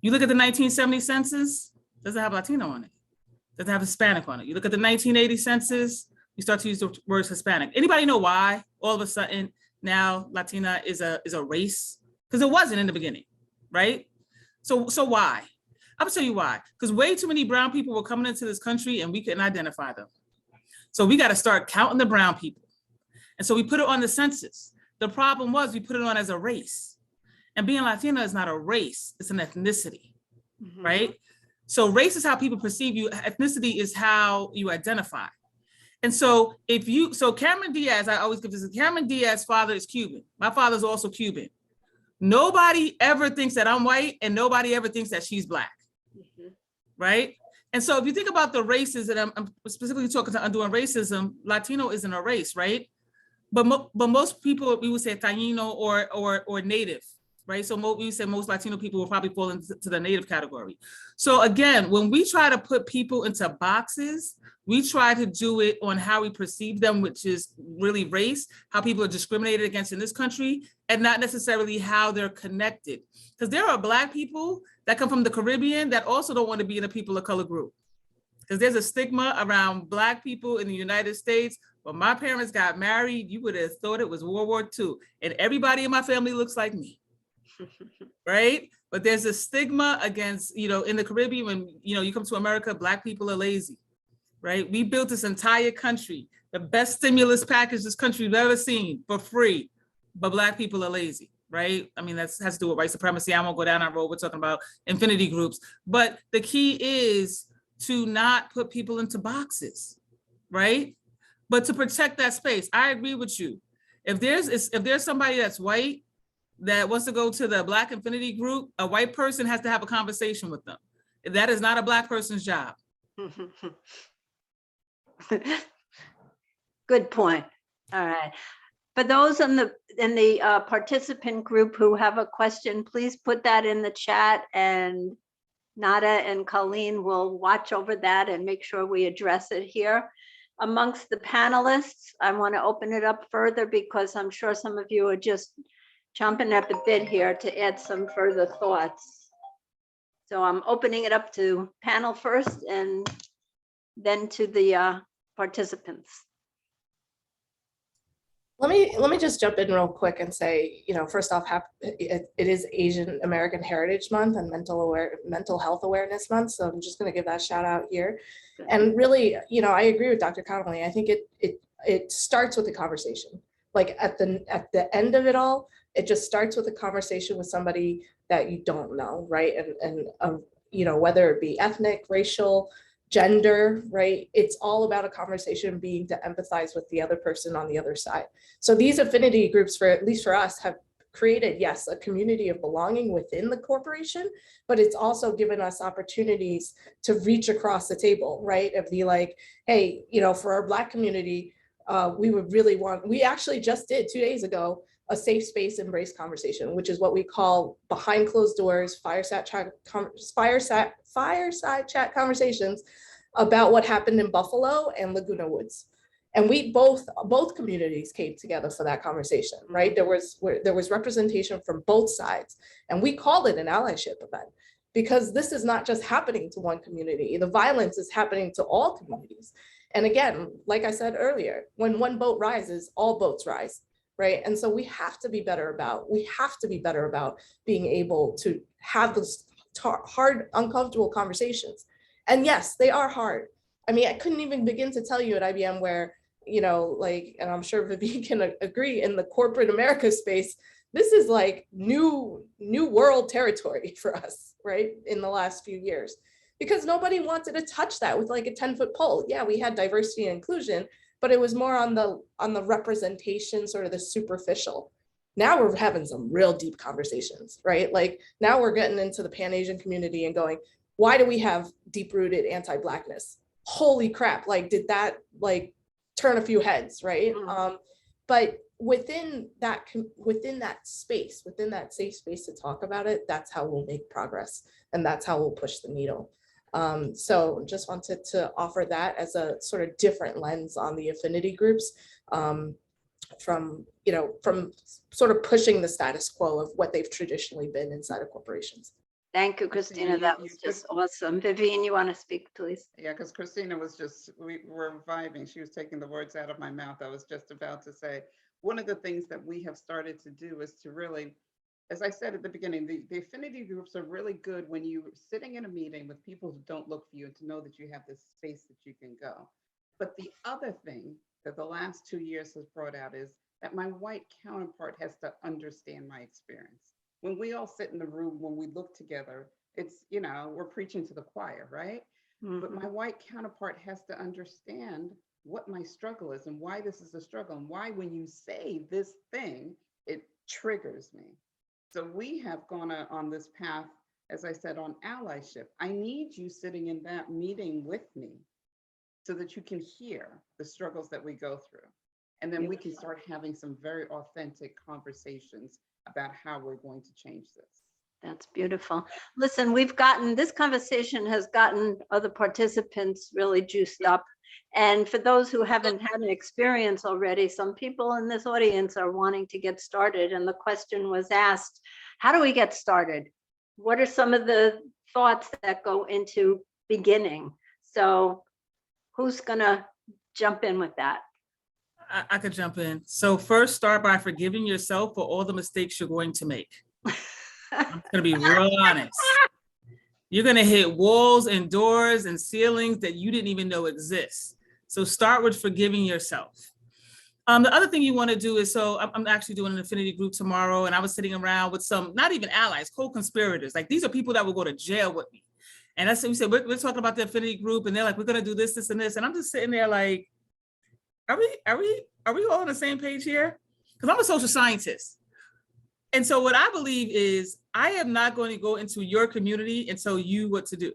You look at the 1970 census, doesn't have Latino on it, doesn't have Hispanic on it. You look at the 1980 census, you start to use the word Hispanic. Anybody know why all of a sudden now Latina is a race? Because it wasn't in the beginning, right? So why? I'm gonna tell you why. Because way too many brown people were coming into this country and we couldn't identify them. So we got to start counting the brown people. And so we put it on the census. The problem was we put it on as a race. And being Latina is not a race, it's an ethnicity, right? So race is how people perceive you. Ethnicity is how you identify. And so Cameron Diaz, I always give this, Cameron Diaz's father is Cuban. My father's also Cuban. Nobody ever thinks that I'm white and nobody ever thinks that she's Black, right? And so if you think about the races, and I'm specifically talking to undoing racism, Latino isn't a race, right? But most people, we would say Taino or Native, right? So we would say most Latino people will probably fall into the Native category. So again, when we try to put people into boxes, we try to do it on how we perceive them, which is really race, how people are discriminated against in this country, and not necessarily how they're connected. Because there are Black people that come from the Caribbean that also don't want to be in a people of color group. Because there's a stigma around Black people in the United States. When my parents got married, you would have thought it was World War II. And everybody in my family looks like me, right? But there's a stigma against, in the Caribbean, when, you come to America, Black people are lazy, right? We built this entire country, the best stimulus package this country's ever seen for free, but Black people are lazy, right? I mean, that has to do with white supremacy. I won't go down that road. We're talking about infinity groups. But the key is to not put people into boxes, right? But to protect that space. I agree with you. If there's somebody that's white that wants to go to the Black Infinity group, a white person has to have a conversation with them. That is not a Black person's job. Good point. All right. For those in the participant group who have a question, please put that in the chat, and Nada and Colleen will watch over that and make sure we address it here. Amongst the panelists, I want to open it up further because I'm sure some of you are just chomping at the bit here to add some further thoughts. So I'm opening it up to panel first and then to the participants. Let me just jump in real quick and say, first off, it is Asian American Heritage Month and Mental Health Awareness Month. So I'm just going to give that shout out here. And really, I agree with Dr. Connolly. I think it starts with a conversation. Like at the end of it all, it just starts with a conversation with somebody that you don't know, right? And whether it be ethnic, racial, gender, right? It's all about a conversation being to empathize with the other person on the other side. So these affinity groups, at least for us, have created, yes, a community of belonging within the corporation, but it's also given us opportunities to reach across the table, right? Of the like, hey, for our Black community, we actually just did 2 days ago, a safe space embrace conversation, which is what we call behind closed doors, fireside chat conversations about what happened in Buffalo and Laguna Woods. And we both communities came together for that conversation, right? There was representation from both sides, and we called it an allyship event because this is not just happening to one community. The violence is happening to all communities. And again, like I said earlier, when one boat rises, all boats rise. Right. And so we have to be better about being able to have those hard, uncomfortable conversations. And yes, they are hard. I mean, I couldn't even begin to tell you at IBM where, and I'm sure Vivian can agree, in the corporate America space, this is like new world territory for us, right, in the last few years, because nobody wanted to touch that with like a 10-foot pole. Yeah, we had diversity and inclusion, but it was more on the representation, sort of the superficial. Now we're having some real deep conversations, right? Like now we're getting into the Pan-Asian community and going, why do we have deep-rooted anti-Blackness? Holy crap, like did that like turn a few heads, right? But within that space, within that safe space to talk about it, that's how we'll make progress, and that's how we'll push the needle. So just wanted to offer that as a sort of different lens on the affinity groups, from sort of pushing the status quo of what they've traditionally been inside of corporations. Thank you, Christina. That was just awesome. Vivian, you want to speak, please? Yeah, because Christina was just, we were vibing. She was taking the words out of my mouth. I was just about to say, one of the things that we have started to do is to really, as I said at the beginning, the affinity groups are really good when you're sitting in a meeting with people who don't look for you, and to know that you have this space that you can go. But the other thing that the last 2 years has brought out is that my white counterpart has to understand my experience. When we all sit in the room, when we look together, it's, we're preaching to the choir, right? But my white counterpart has to understand what my struggle is and why this is a struggle, and why when you say this thing, it triggers me. So we have gone on this path, as I said, on allyship. I need you sitting in that meeting with me so that you can hear the struggles that we go through. And then we can start having some very authentic conversations about how we're going to change this. That's beautiful. Listen, this conversation has gotten other participants really juiced up. And for those who haven't had an experience already, some people in this audience are wanting to get started. And the question was asked, how do we get started? What are some of the thoughts that go into beginning? So who's gonna jump in with that? I could jump in. So first, start by forgiving yourself for all the mistakes you're going to make. I'm gonna be real honest. You're gonna hit walls and doors and ceilings that you didn't even know exist. So start with forgiving yourself. The other thing you want to do is, so I'm actually doing an affinity group tomorrow, and I was sitting around with some, not even allies, co-conspirators. Like these are people that will go to jail with me. And we said, we're talking about the affinity group, and they're like, we're gonna do this, this, and this. And I'm just sitting there like, are we all on the same page here? Because I'm a social scientist. And so what I believe is I am not going to go into your community and tell you what to do,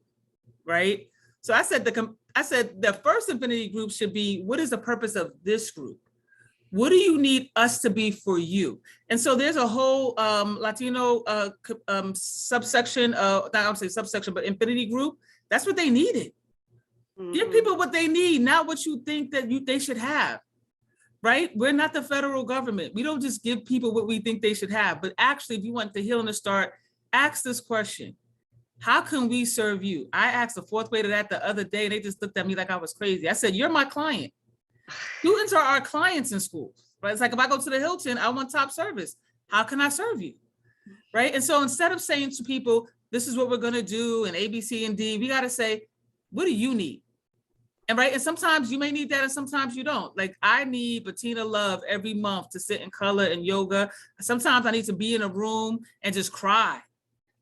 right? So I said the first affinity group should be, what is the purpose of this group? What do you need us to be for you? And so there's a whole Latino subsection, not I would say subsection, but affinity group. That's what they needed. Give people what they need, not what you think that they should have, right? We're not the federal government. We don't just give people what we think they should have, but actually, if you want the healing to start, ask this question: how can we serve you? I asked a fourth grader that the other day, and they just looked at me like I was crazy. I said, you're my client. Students are our clients in schools, right? It's like if I go to the Hilton, I want top service. How can I serve you, right? And so instead of saying to people, this is what we're gonna do, and A, B, C, and D, we gotta say, what do you need? And right, and sometimes you may need that and sometimes you don't. Like I need Bettina Love every month to sit in color and yoga. Sometimes I need to be in a room and just cry.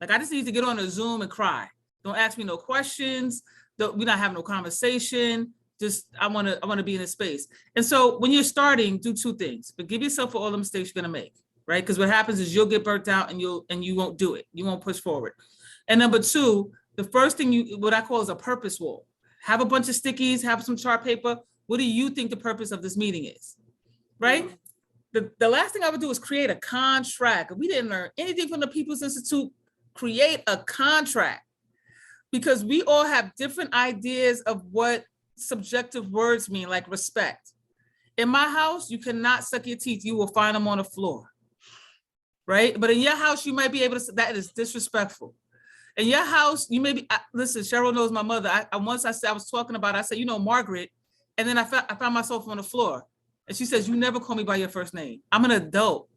Like I just need to get on a Zoom and cry. Don't ask me no questions. We're not having no conversation. Just I wanna be in a space. And so when you're starting, do two things. Forgive yourself for all the mistakes you're gonna make, right? Because what happens is you'll get burnt out and you won't do it. You won't push forward. And number two, the first thing what I call is a purpose wall. Have a bunch of stickies, have some chart paper. What do you think the purpose of this meeting is, right? The last thing I would do is create a contract. If we didn't learn anything from the People's Institute, create a contract, because we all have different ideas of what subjective words mean, like respect. In my house, you cannot suck your teeth. You will find them on the floor, right? But in your house, you might be able to, that is disrespectful. In your house, you may be, listen, Cheryl knows my mother. I was talking about, I said, Margaret, and then I found myself on the floor. And she says, you never call me by your first name. I'm an adult.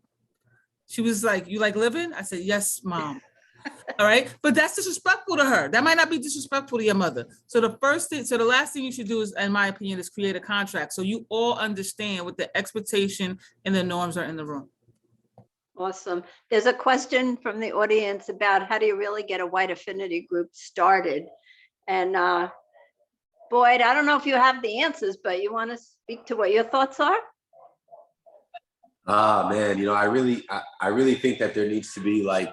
She was like, you like living? I said, yes, Mom. All right, but that's disrespectful to her. That might not be disrespectful to your mother. So the last thing you should do is, in my opinion, is create a contract so you all understand what the expectation and the norms are in the room. Awesome. There's a question from the audience about how do you really get a white affinity group started? And Boyd, I don't know if you have the answers, but you want to speak to what your thoughts are? Ah, man, I really think that there needs to be like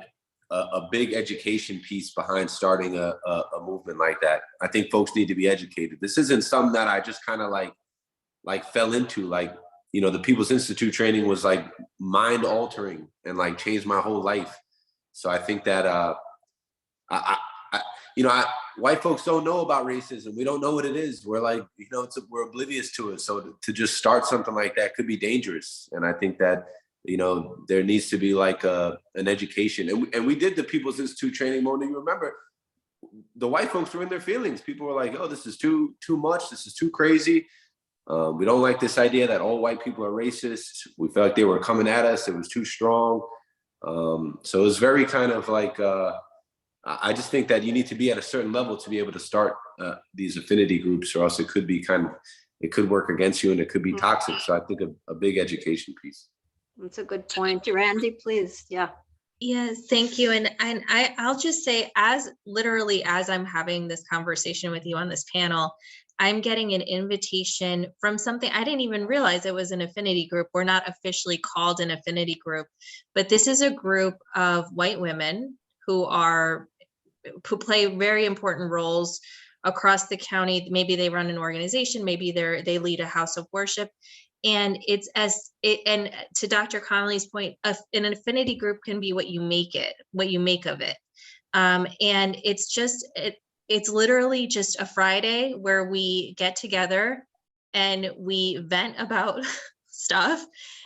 a big education piece behind starting a movement like that. I think folks need to be educated. This isn't something that I just kind of like fell into. Like, the People's Institute training was like mind altering and like changed my whole life. So I think that white folks don't know about racism. We don't know what it is. We're like, we're oblivious to it. So to just start something like that could be dangerous. And I think that, there needs to be like an education. And we did the People's Institute training, Mona. You remember, the white folks were in their feelings. People were like, oh, this is too much. This is too crazy. We don't like this idea that all white people are racist. We felt like they were coming at us. It was too strong. So it was very kind of like, I just think that you need to be at a certain level to be able to start these affinity groups, or else it could work against you and it could be toxic. So I think a big education piece. That's a good point. Randy, please. Yeah. Yes, thank you. And I'll just say, as I'm having this conversation with you on this panel, I'm getting an invitation from something I didn't even realize it was an affinity group. We're not officially called an affinity group, but this is a group of white women who play very important roles across the county. Maybe they run an organization, maybe they lead a house of worship. And and to Dr. Connolly's point, an affinity group can be what you make of it. And it's literally just a Friday where we get together and we vent about stuff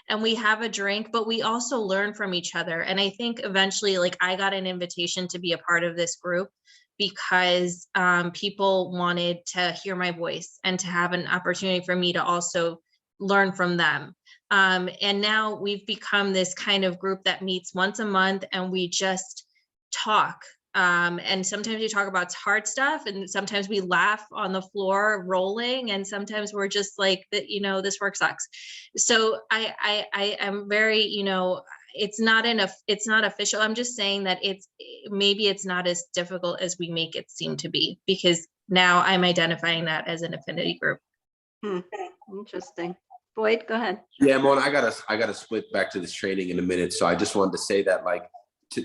and we have a drink, but we also learn from each other. And I think eventually, like, I got an invitation to be a part of this group because people wanted to hear my voice and to have an opportunity for me to also learn from them. And now we've become this kind of group that meets once a month and we just talk. And sometimes we talk about hard stuff, and sometimes we laugh on the floor rolling, and sometimes we're just like, this work sucks. So I am very, it's not official. I'm just saying that maybe it's not as difficult as we make it seem to be, because now I'm identifying that as an affinity group. Interesting. Boyd, go ahead. Yeah, Mona, I gotta split back to this training in a minute. So I just wanted to say that, like,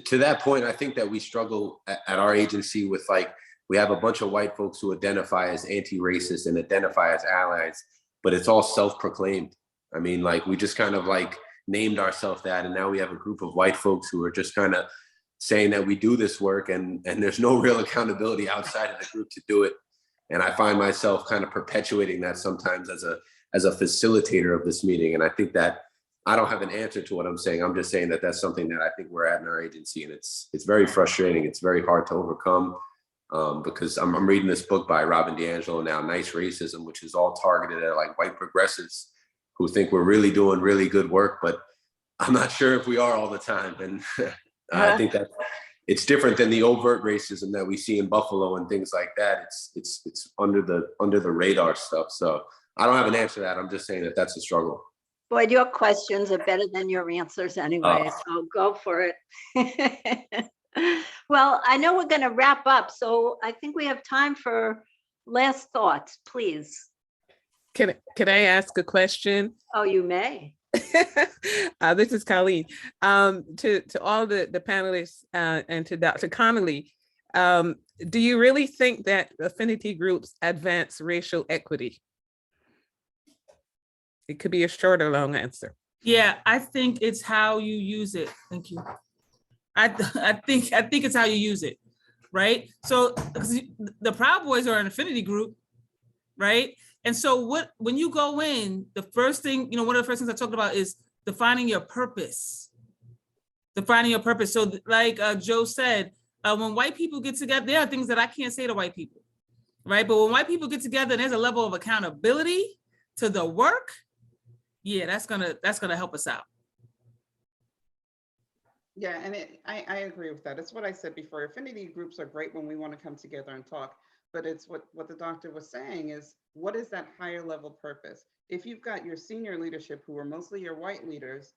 to that point, I think that we struggle at our agency with, like, we have a bunch of white folks who identify as anti-racist and identify as allies, but it's all self-proclaimed. I mean, like, we just kind of like named ourselves that, and now we have a group of white folks who are just kind of saying that we do this work, and there's no real accountability outside of the group to do it. And I find myself kind of perpetuating that sometimes as a facilitator of this meeting. And I think that I don't have an answer to what I'm saying. I'm just saying that that's something that I think we're at in our agency, and it's very frustrating. It's very hard to overcome because I'm reading this book by Robin DiAngelo now, Nice Racism, which is all targeted at like white progressives who think we're really doing really good work, but I'm not sure if we are all the time. And I think that it's different than the overt racism that we see in Buffalo and things like that. It's under the radar stuff. So I don't have an answer to that. I'm just saying that that's a struggle. Boyd, your questions are better than your answers anyway, so go for it. Well, I know we're going to wrap up, so I think we have time for last thoughts, please. Can I ask a question? Oh, you may. This is Colleen. To all the panelists and to Dr. Connolly, do you really think that affinity groups advance racial equity? It could be a short or long answer. Yeah, I think it's how you use it. Thank you. I think it's how you use it, right? So the Proud Boys are an affinity group, right? And so when you go in, the first thing, one of the first things I talked about is defining your purpose. Defining your purpose. So like Joe said, when white people get together, there are things that I can't say to white people, right? But when white people get together and there's a level of accountability to the work, yeah, that's gonna help us out. Yeah, and I agree with that. It's what I said before. Affinity groups are great when we want to come together and talk, but it's what the doctor was saying is, what is that higher level purpose? If you've got your senior leadership, who are mostly your white leaders,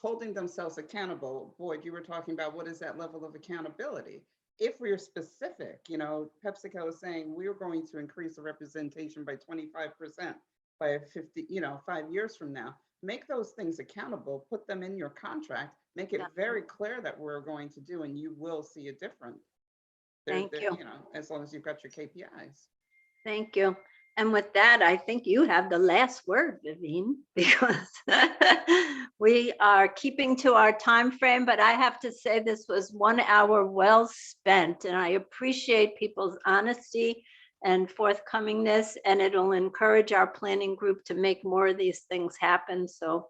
holding themselves accountable, Boyd, you were talking about what is that level of accountability? if we're specific, you know, PepsiCo is saying we're going to increase the representation by 25% by 50, you know, 5 years from now. Make those things accountable, put them in your contract, make it very clear that we're going to do, and you will see a difference. Thank you. You know, as long as you've got your KPIs. Thank you. And with that, I think you have the last word, Vivian, because we are keeping to our time frame, but I have to say this was 1 hour well spent, and I appreciate people's honesty and forthcomingness, and it'll encourage our planning group to make more of these things happen. So